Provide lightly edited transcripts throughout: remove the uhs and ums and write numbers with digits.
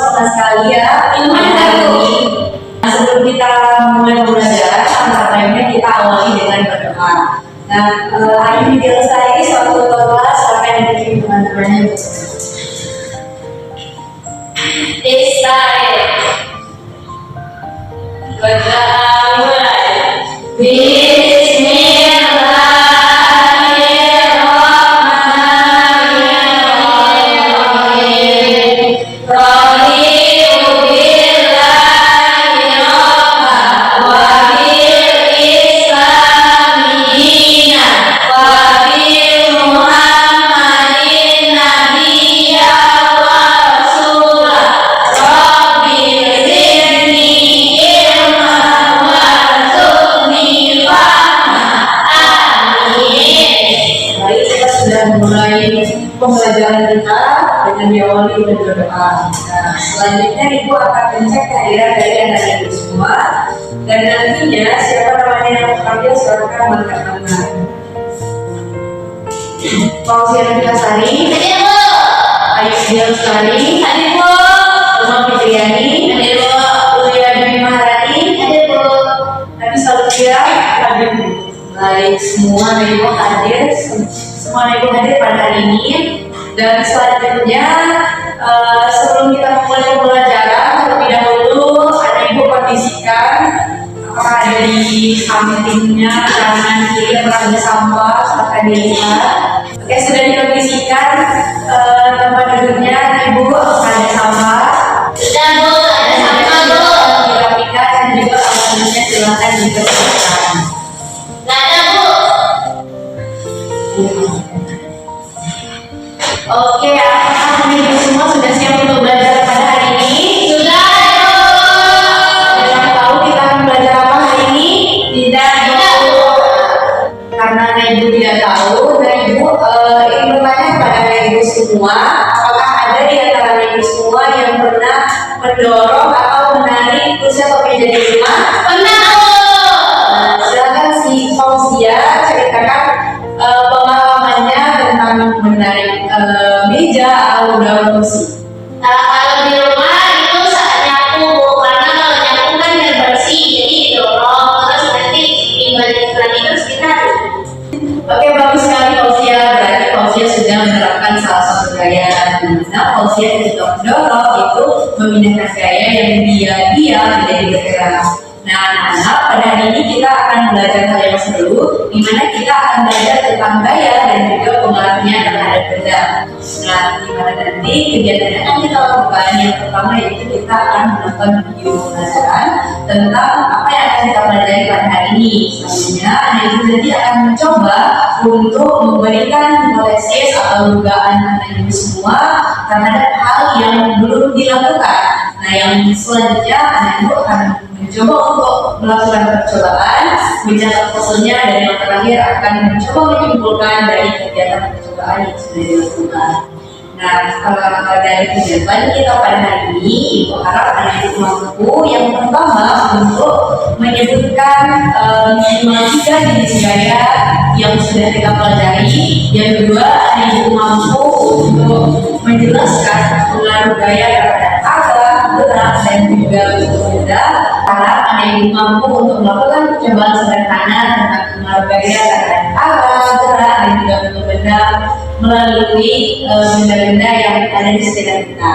sama sekali ya ilmunya baru. Nah, sebelum kita mulai pembelajaran, pertama kita awali dengan berdoa. Nah, hari ini di Lestari suatu kelas silakan yang bikin teman-temannya. Lestari. Berdoa mulai. Pembelajaran kita dengan diawali dengan berdoa. Nah, selanjutnya Ibu akan mencek kehadiran dari anak Ibu semua, dan nantinya siapa namanya yang terpanggil silakan mengangkat tangan. Fauziya Nabila-Sari, hadir Bu. Aisyah Lestari, hadir Bu. Uma Fitriani, hadir Bu. Ulia Dwi Maharani, hadir Bu. Nabisa Lutfia, hadir Bu. Baik, semua Ibu hadir. Semua Ibu hadir pada hari ini. Dan selanjutnya sebelum kita mulai pembelajaran, terlebih dahulu ada Ibu kondisikan apakah ada di sampingnya kanan kiri apakah ada sampah, silakan dilihat. Oke, sudah dikondisikan tempat duduknya Ibu, apakah ada sampah? Sudah Bu, ada sampah Bu. Dirapikan dan juga alatnya silakan dibersihkan. Nggak ada Bu. Oke, apakah Ibu semua sudah siap untuk belajar pada hari ini? Sudah. Sudah tahu kita akan belajar apa hari ini? Tidak. Karena Ibu tidak tahu, dan Ibu ingin bertanya kepada Ibu semua, apakah ada di antara Ibu semua yang pernah mendorong atau menarik kursi atau meja di rumah? Pernah. Nah, silakan si Fauziya ceritakan pengalamannya tentang menarik meja atau daun kursi. Kalau di rumah itu saat nyapu, karena kalau nyapu kan biar bersih, jadi didorong terus nanti dibalik lagi terus kita. Oke, bagus sekali Fauziya. Berarti Fauziya sudah menerapkan salah satu gaya di mana Fauziya ketika mendorong itu memindahkan gaya yang dia menjadi bergerak. Nah, anak-anak, pada hari ini kita akan belajar hal yang seru, di mana kita akan belajar tentang gaya dan juga pengaruhnya terhadap benda. Nah, di mana nanti kegiatannya akan kita lakukan. Yang pertama yaitu kita akan menonton video pembelajaran tentang apa yang akan kita pelajari pada hari ini. Selanjutnya, anak ibu nanti akan mencoba untuk memberikan hipotesis atau dugaan anak ibu semua terhadap hal yang belum dilakukan. Nah, yang selanjutnya anak ibu akan mencoba untuk melakukan percobaan, mencatat fotonya, dan yang terakhir akan mencoba menyimpulkan dari kegiatan percobaan yang sudah dilakukan. Nah, kalau dari kegiatan kita pada hari ini, Ibu harap anak ibu mampu yang pertama untuk menyebutkan minimal 3 jenis gaya yang sudah kita pelajari. Yang kedua, anak ibu mampu untuk menjelaskan pengaruh gaya terhadap agak, gerak, dan juga bentuk benda. Harap anak ibu mampu untuk melakukan percobaan sederhana tentang pengaruh gaya terhadap agak, gerak, dan juga bentuk benda melalui benda-benda yang ada di sekitar kita.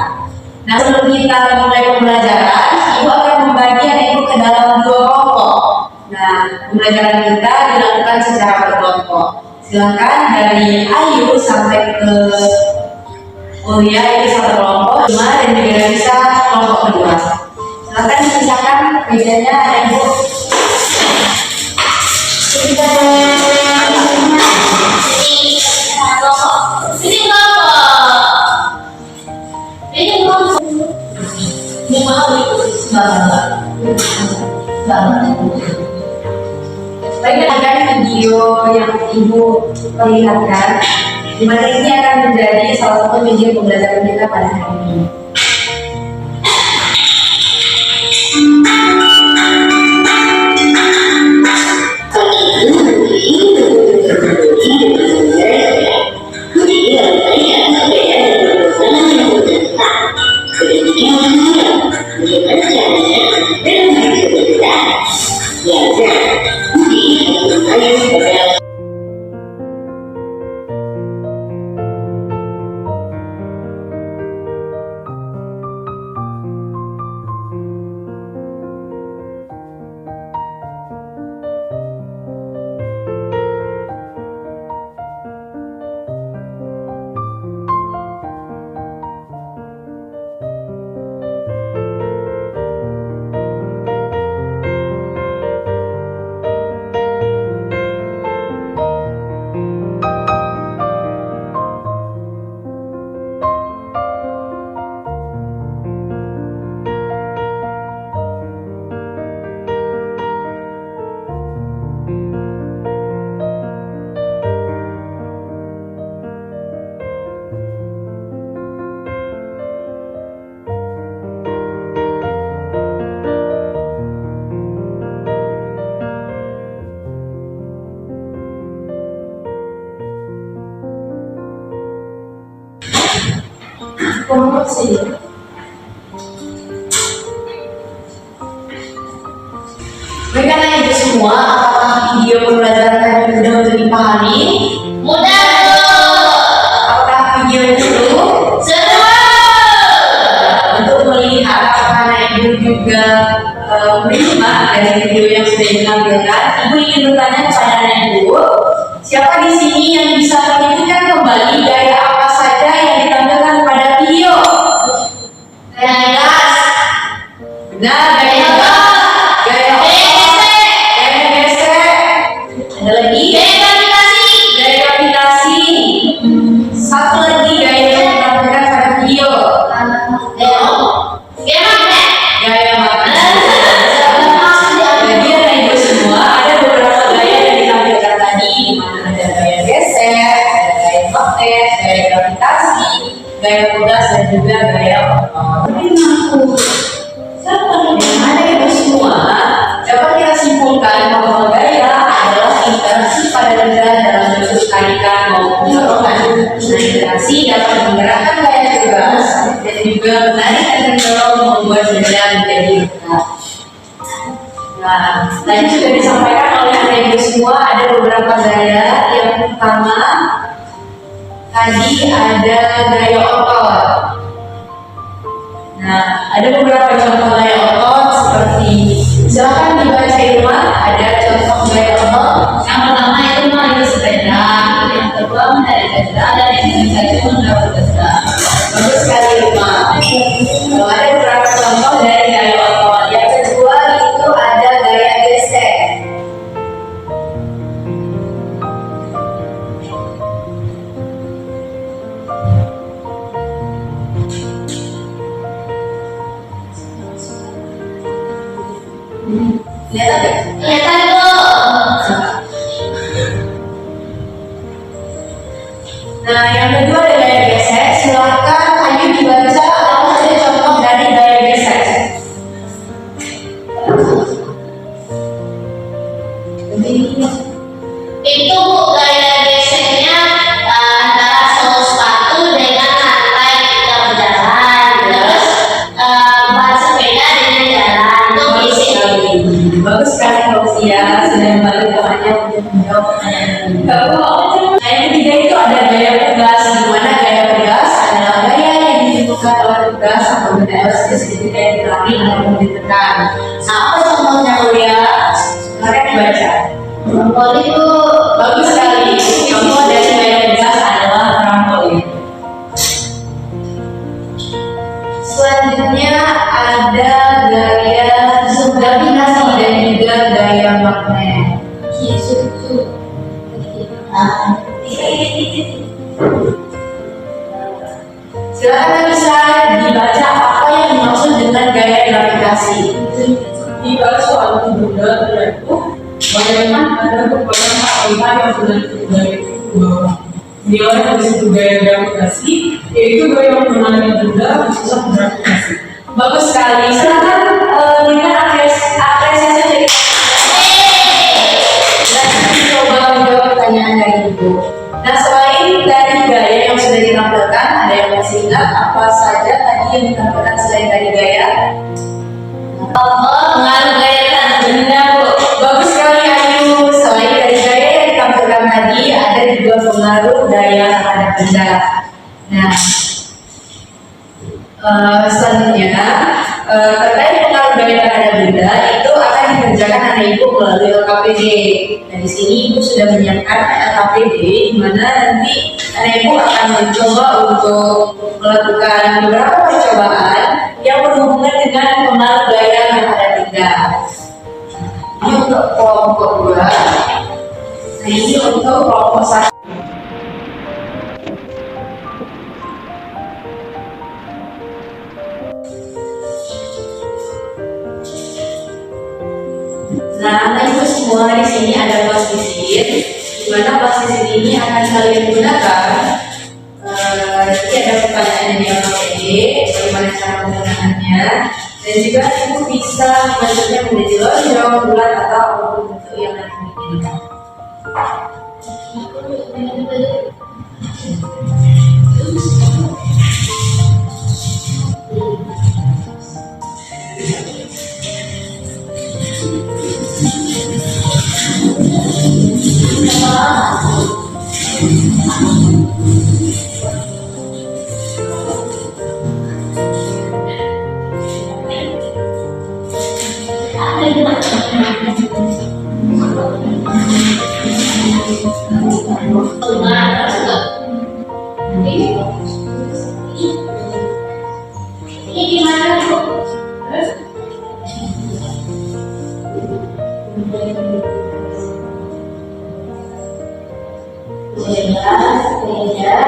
Nah, sebelum kita mulai pembelajaran, Ibu akan membagi anak ibu ke dalam 2 kelompok. Nah, pembelajaran kita dilakukan secara berkelompok. Silakan dari Ayu sampai ke Ulia itu satu kelompok, dan juga bisa kelompok kedua. Silakan dipisahkan mejanya anak ibu. Baiklah, video yang Ibu perlihatkan, di mana ini akan menjadi salah satu media pembelajaran kita pada hari ini. Yeah. Ya udah, nanti ayo pada promosi. Mereka nanya itu semua, apakah video pembelajaran tadi mudah untuk dipahami? mudah tuh. Apakah video itu Seru. untuk melihat apakah anak ibu juga menerima dari video yang sudah ditampilkan? Ibu ingin bertanya kepada anak ibu, siapa di sini yang bisa menyebutkan kembali gaya apa saja yang ditampilkan pada video? Gaya gas. Benar, gaya otot, gaya otot, gaya gesek. Ada lagi? Gaya gravitasi. Gaya gravitasi. Satu lagi gaya yang ditampilkan pada video. Gaya magnet. Gaya magnet. Jadi anak ibu semua ada beberapa gaya yang ditampilkan tadi, di mana ada gaya gesek, ada gaya magnet, gaya gravitasi, gaya tugas dan juga gaya otot. Yang ada ibu semua dapat kita simpulkan bahwa gaya adalah interaksi pada benda dalam bentuk tarikan maupun dorongan. Nah, interaksi dapat menggerakkan gaya tugas dan juga menarik dan mendorong membuat benda menjadi gerak. Nah, tadi juga disampaikan oleh anak ibu semua ada beberapa gaya. Yang pertama tadi ada gaya otot. Nah, ada beberapa contoh gaya otot seperti silakan dibaca di rumah. Ada contoh gaya otot. Yang pertama itu mengayuh sepeda, yang kedua menarik benda, dan yang ketiga itu mendorong benda. Bagus sekali rumah. Ada beberapa contoh dari gaya otot. Yang kedua itu ada gaya gesek. Lihat ada. Kelihatan tuh. Nah, yang kedua ada gaya gesek. Silakan Ayu dibaca apa saja contoh dari gaya gesek. Itu Bu, gaya geseknya antara sol sepatu dengan lantai kita berjalan, terus ban sepeda dengan jalan, itu gesek. Bagus sekali Fausia, sudah membantu temannya untuk menjawab pertanyaan ini. Nah, yang ketiga itu ada gaya pegas, di mana gaya pegas adalah gaya yang ditentukan oleh tugas atau benda elastis ketika yang ditarik atau ditekan. Nah, apa contohnya Mulia? Silakan dibaca. Boleh Bu. Bagus sekali. Contoh dari gaya pegas adalah trampolin. Selanjutnya ada gaya gravitasi dan juga gaya magnet. Silakan bisa dibaca apa yang dimaksud dengan gaya gravitasi. Di bawah soal benda yaitu bagaimana ada beberapa hal yang sudah dari bawah. Nilai dari situ gaya gravitasi yaitu gaya menarik benda pusat gravitasi. Bagus sekali. Silakan dengan apresiasi. Dan coba menjawab pertanyaan dari Ibu. Nah, selain dari gaya yang sudah ditampilkan, ada yang masih ingat apa saja tadi yang ditampilkan selain dari gaya? Pengaruh gaya benda. Nah, selanjutnya terkait pengaruh gaya terhadap benda itu akan dikerjakan anak ibu melalui LKPD. Nah, di sini ibu sudah menyiapkan LKPD di mana nanti anak ibu akan mencoba untuk melakukan beberapa percobaan yang berhubungan dengan pengaruh gaya terhadap benda. Ini untuk kelompok 2. Nah, ini untuk kelompok 1. Nah, ibu semua di sini ada plastisir, di mana plastisir ini akan kalian gunakan. Jadi ada pertanyaan yang LKPD, bagaimana cara penggunaannya, dan juga ibu bisa membentuknya menjadi lonjong, bulat atau apapun bentuk yang nanti diinginkan. Ini gimana, Bu? Beda.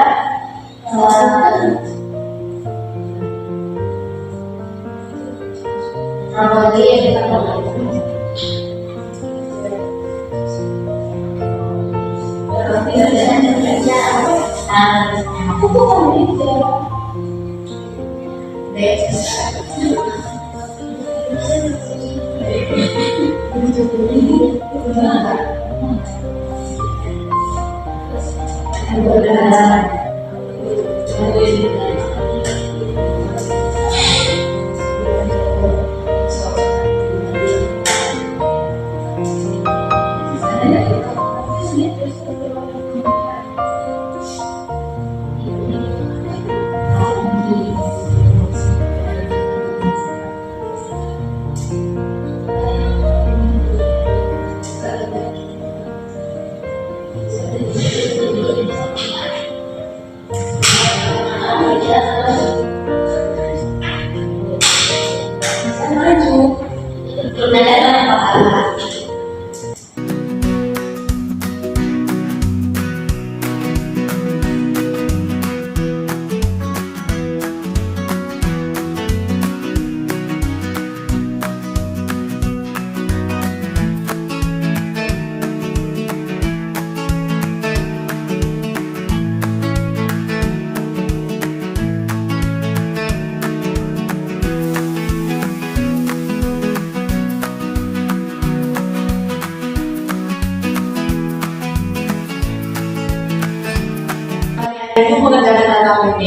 Ibu mengerjakan LKPD,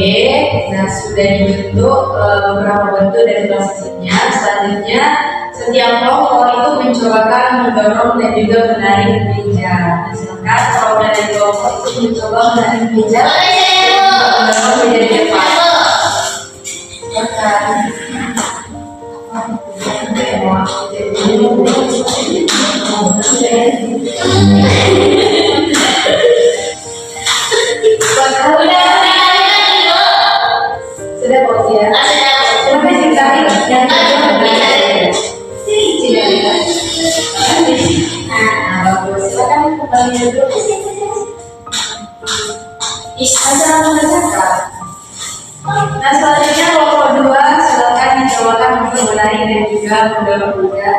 nah sudah dibentuk beberapa bentuk dari plastisirnya. Selanjutnya setiap kelompok itu mencobakan mendorong dan juga menarik meja. Nah, silakan kelompok dari kelompok itu mencoba menarik meja. Mendorong meja di depan. Sudah bos ya. Terima kasih sekali yang bagus. Silakan kembali dulu. Ada mengerjakan. Nah, selanjutnya kelompok 2 silakan dicobakan untuk menarik dan juga mendorong kuda.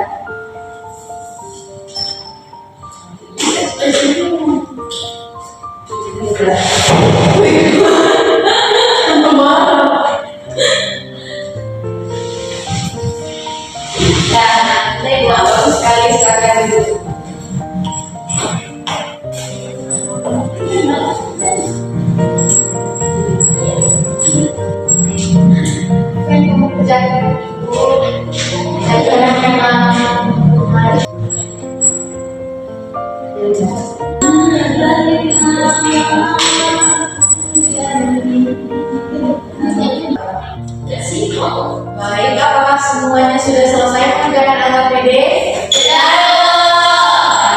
Sekali silakan dulu. Kamu kerjakan memang semuanya sudah selesai mengerjakan AKBD? Sudah.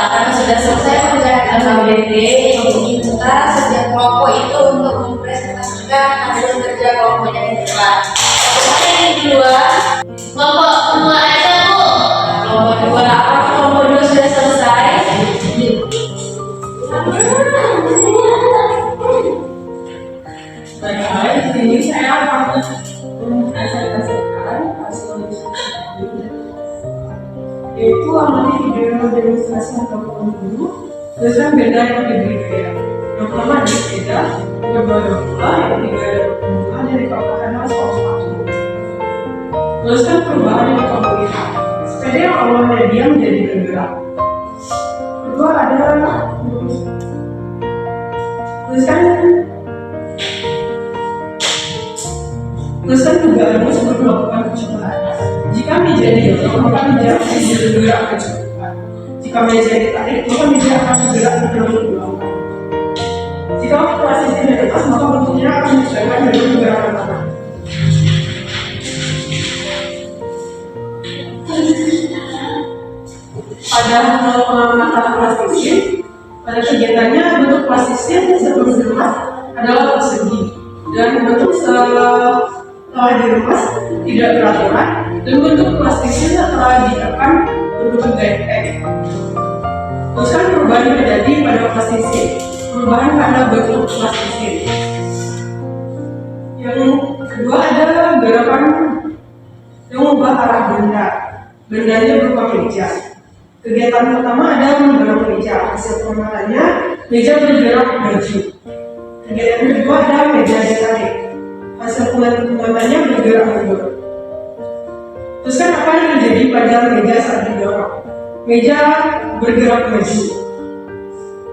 Nah, karena sudah selesai mengerjakan AKBD, kita setiap kelompok itu untuk mempresentasikan hasil kerja kelompoknya di depan. Kelompok yang duluan, Kelompok kedua aja, Bu. kelompok dua, apakah kelompok dua sudah selesai? Baik, ini saya akan mempresentasikan hasil diskusi yaitu amati video demonstrasi kelompok dulu dengan beda yang berbeda. Yang pertama di sepeda, yang kedua yang ketiga perubahan dari kawasan soal sepatu. Teruskan perubahan yang kamu lihat. Sepeda yang awalnya diam menjadi bergerak. Kedua ada tuliskan dugaanmu sebelum melakukan percobaan. Jika meja didorong, maka meja akan bergerak ke cepat. Jika meja ditarik, maka meja akan bergerak ke belakang. Jika operasi tidak lepas, maka bentuknya akan disesuaikan dengan pergerakan tangan. Pada pengamatan plastisin, pada kegiatannya bentuk plastisin sebelum diremas adalah persegi dan bentuk setelah diremas tidak beraturan dan bentuk plastisin setelah ditekan berbentuk gepeng. Teruskan perubahan yang terjadi pada plastisin. Perubahan pada bentuk plastisin. Yang kedua adalah gerakan yang mengubah arah benda. Bendanya berupa meja. Kegiatan pertama adalah menggerak meja. Hasil pengamatannya meja bergerak maju. Kegiatan kedua adalah meja ditarik. Hasil pengamatannya bergerak mundur. Terus kan apa yang terjadi pada meja saat didorong? Meja bergerak maju.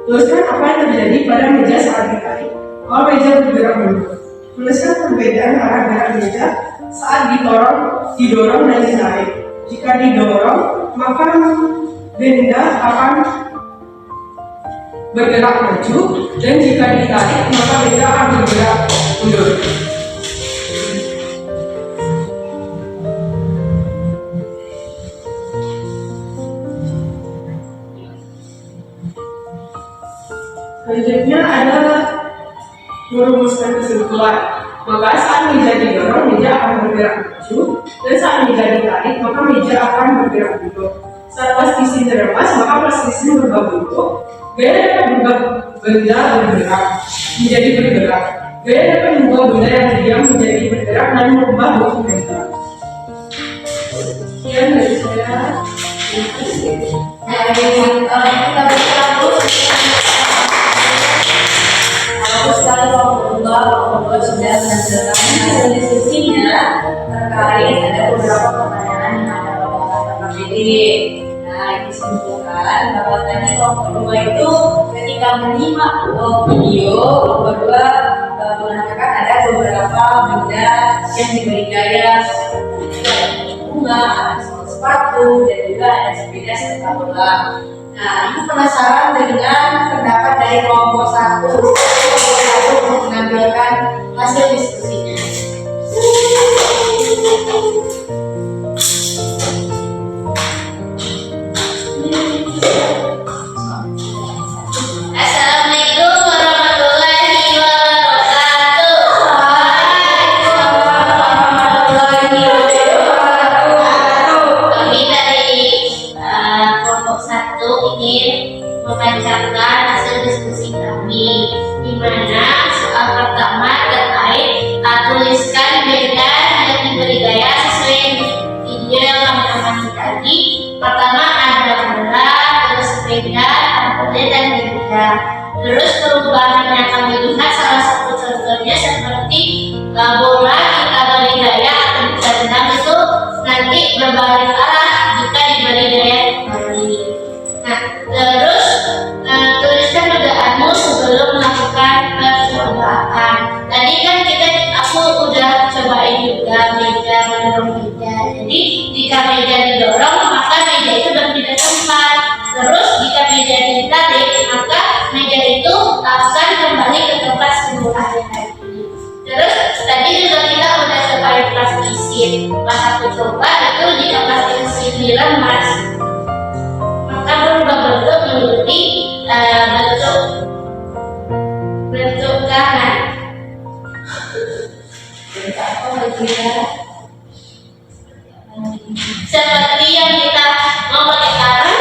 Terus kan apa yang terjadi pada meja saat ditarik? Oh, meja bergerak mundur. Tuliskan perbedaan arah gerak meja saat didorong dan ditarik. Jika didorong, maka benda akan bergerak maju, dan jika ditarik, maka benda akan bergerak mundur. Selanjutnya adalah merumuskan kesimpulan. Maka saat meja didorong, meja akan bergerak maju, dan saat meja ditarik, maka meja akan bergerak mundur. Saat plastisin diremas, maka plastisin berubah bentuk. Gaya dapat berubah benda bergerak menjadi bergerak. Gaya dapat mengubah benda yang diam menjadi bergerak dan merubah bentuk benda. Sekian dari saya. Kita berlaku sekali kelompok sudah menjelaskan hasil diskusinya terkait ada beberapa pertanyaan yang ada pada KBD. Nah, disimpulkan bahwa tadi kelompok dua itu ketika menyimak video, kelompok dua mengatakan ada beberapa benda yang diberi gaya bunga, ada sepatu, dan juga ada sepeda serta bola. Nah, itu penasaran dengan pendapat dari kelompok satu untuk menampilkan hasil diskusinya. Assalamualaikum warahmatullahi wabarakatuh. Kami dari kelompok 1 ingin membacakan hasil diskusi kami, di mana soal pertama terkait tuliskan benda yang diberi gaya sesuai video yang kami amati tadi. Pertama ada bola, terus sepeda, trampolin, dan benda. Terus perubahan yang kami lihat salah satu contohnya seperti bola kita beri gaya atau ditendang itu nanti berbalik arah jika diberi gaya kembali. Nah, terus tuliskan dugaanmu sebelum melakukan percobaan. Tadi kan aku udah cobain juga meja mendorong meja. Jadi jika meja didorong maka meja itu berpindah tempat. Terus jika meja ditarik maka meja itu akan kembali ke tempat semula lagi. Terus tadi juga kita udah cobain plastisin. pas aku coba itu jika plastik dilemas maka berubah bentuk menjadi bentuk tangan. Seperti yang kita mau pakai tangan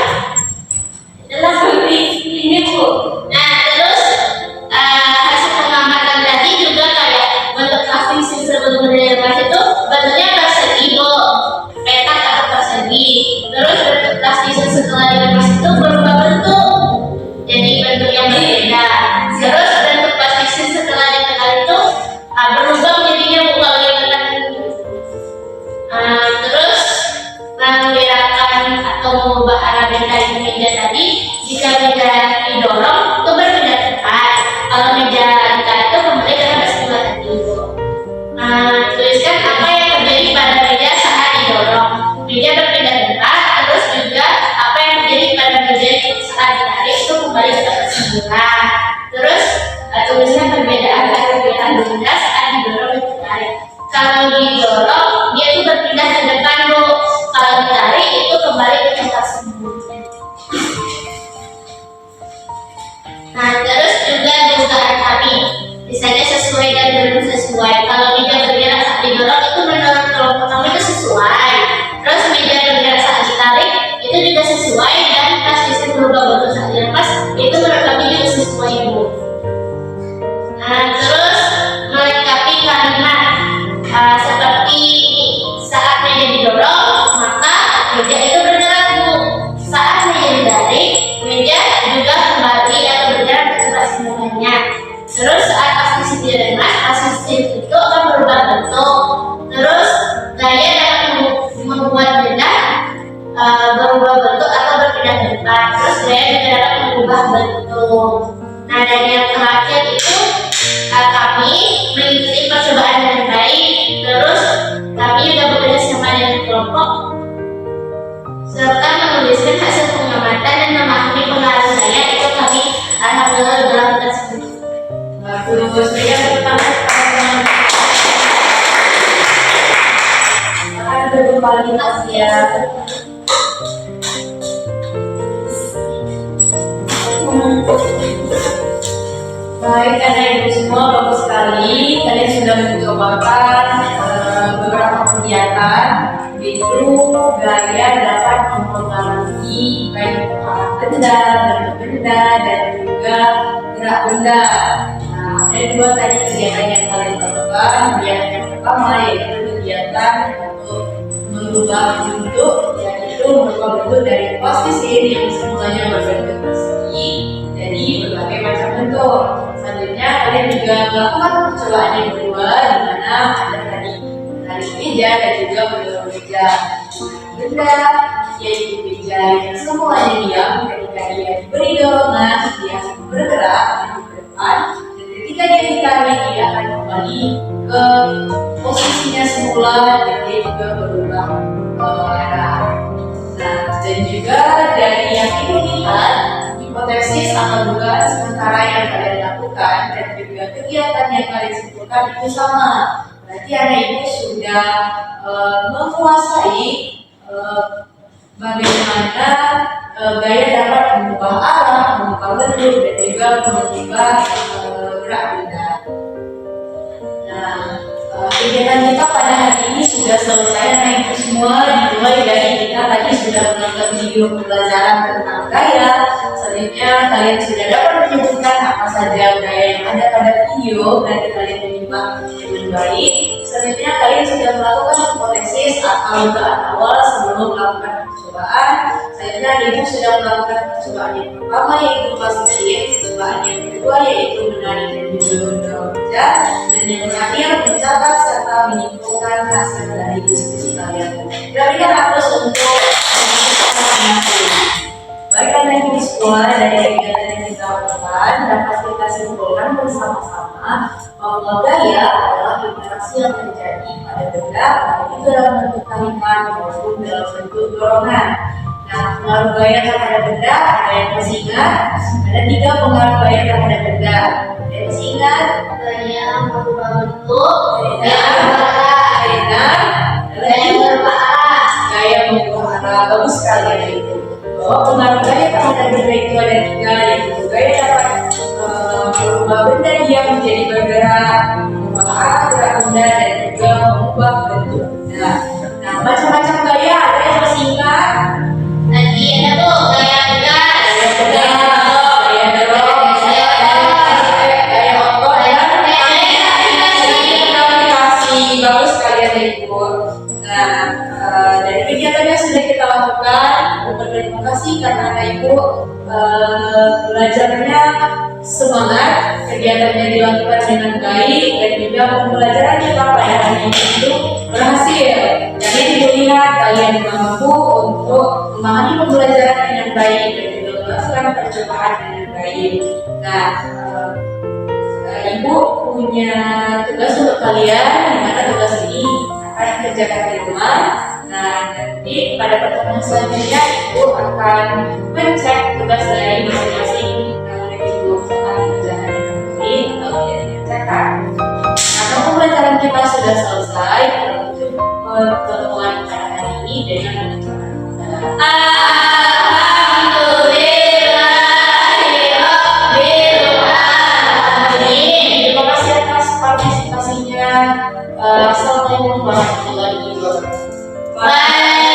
adalah seperti ini Bu. Nah terus hasil pengamatan tadi juga kayak bentuk plastik tersebut dilemas itu bentuknya persegi Bu, petak atau persegi. Terus bentuk plastik setelah dilemas itu berubah bentuk jadi bentuk yang berbeda. Terus bentuk plastik setelah ditekan itu berubah menjadinya bukan lingkaran. Terus menggerakkan atau mengubah arah benda di meja tadi, jika meja didorong itu berpindah tempat. Kalau meja ditarik itu kembali ke tempat semula tadi. Tuliskan apa yang terjadi pada meja saat didorong. Meja berpindah tempat. Terus juga apa yang terjadi pada meja saat ditarik itu kembali ke tempat semula. Terus tuliskan perbedaan antara gerakan benda saat didorong dan ditarik. Kalau didorong dia itu berpindah ke depan Bu. Kalau ditarik itu kembali ke tempat semula. Nah terus juga dugaan kami misalnya sesuai dan belum sesuai. Kalau meja bergerak saat didorong itu menurut kelompok kami itu sesuai. Terus meja bergerak saat ditarik itu juga sesuai dan plastik berubah bentuk saat dilepas itu menurut kami juga sesuai Bu. Nah terus melengkapi kalimat seperti saat meja didorong maka meja itu bergerak Bu. Saat meja ditarik meja juga kembali atau bergerak ke tempat semulanya. Terus saat plastik dilemas plastik itu akan berubah bentuk. Terus gaya dapat membuat benda berubah bentuk atau berpindah tempat. Terus gaya juga dapat mengubah bentuk. Nah dan yang terakhir itu kami mengikuti percobaan dengan baik. Terus kami juga bekerja sama dengan kelompok serta menuliskan hasil pengamatan dan memahami pengaruh saya itu kami alhamdulillah berlakukan semua. Guru saya pertama akan berkualitas ya. Baik, karena itu semua bagus sekali. Kalian sudah mencobakan beberapa kegiatan, yaitu gaya dapat mempengaruhi baik arah benda, bentuk benda, dan juga gerak benda. Nah, ada dua tadi kegiatan yang kalian lakukan. Kegiatan yang pertama yaitu kegiatan untuk mengubah bentuk, yaitu mengubah bentuk dari plastisir yang semulanya berbentuk persegi jadi berbagai macam bentuk. Selanjutnya kalian juga melakukan percobaan yang kedua di mana ada tadi menarik meja dan juga mendorong meja. Benda yaitu meja yang semuanya diam ketika dia diberi dorongan dia akan bergerak ke depan dan ketika dia ditarik dia akan kembali ke posisinya semula dan dia juga berubah arah. Nah dan juga dari yang ibu lihat hipotesis atau dugaan sementara yang kalian lakukan dan juga kegiatan yang kalian simpulkan itu sama. Berarti anak ibu sudah menguasai bagaimana gaya dapat mengubah arah, mengubah bentuk dan juga mengubah gerak benda. Nah, kegiatan kita pada hari ini sudah selesai. Nah itu semua dimulai dari kita tadi sudah menonton video pembelajaran tentang gaya. Selanjutnya kalian sudah dapat menyebutkan apa saja gaya yang ada pada video. Nanti kalian menyimak dengan baik. Selanjutnya kalian sudah melakukan hipotesis atau dugaan awal sebelum melakukan percobaan. Selanjutnya ibu sudah melakukan percobaan yang pertama yaitu plastisir, percobaan yang kedua yaitu menarik dan juga mendorong meja, dan yang terakhir mencatat serta menyimpulkan hasil dari diskusi kalian. Berikan aplaus untuk baik karena ini semua dari kegiatan yang kita lakukan dapat kita simpulkan bersama-sama bahwa gaya adalah interaksi yang terjadi pada benda baik itu dalam bentuk tarikan maupun dalam bentuk dorongan. Nah, pengaruh gaya terhadap benda ada yang masih ingat? Ada 3 pengaruh gaya terhadap benda. Ada yang masih ingat? Gaya merubah bentuk, Gaya bagus sekali ya itu. Bahwa pengaruh gaya terhadap benda itu ada tiga, yaitu gaya dapat merubah benda dia menjadi bergerak, mengubah gerak benda dan juga mengubah bentuk benda. Nah, macam-macam gaya ada yang bersingkat, Nanti ada tuh gaya tegas, gaya tegas, gaya dorong, gaya otot, gaya aplikasi. Bagus sekali ya ibu. Nah, dari kegiatan yang sudah kita lakukan, ibu berterima kasih karena ibu belajarnya semangat, kegiatannya dilakukan dengan baik, dan juga pembelajaran kita pada hari ini itu berhasil. Jadi ibu lihat kalian mampu untuk memahami pembelajaran dengan baik dan juga melakukan percobaan dengan baik. Nah, ibu punya tugas untuk kalian, di mana tugas ini akan dikerjakan di rumah. Nah, nanti pada pertemuan selanjutnya ibu akan mencek tugas dari masing-masing yang ibu akan kerjakan dengan baik atau tidak dikerjakan. Karena pembelajaran kita sudah selesai, kita tutup pertemuan pada hari ini dengan mengucapkan terima kasih atas partisipasinya. Assalamualaikum warahmatullahi wabarakatuh. Bye.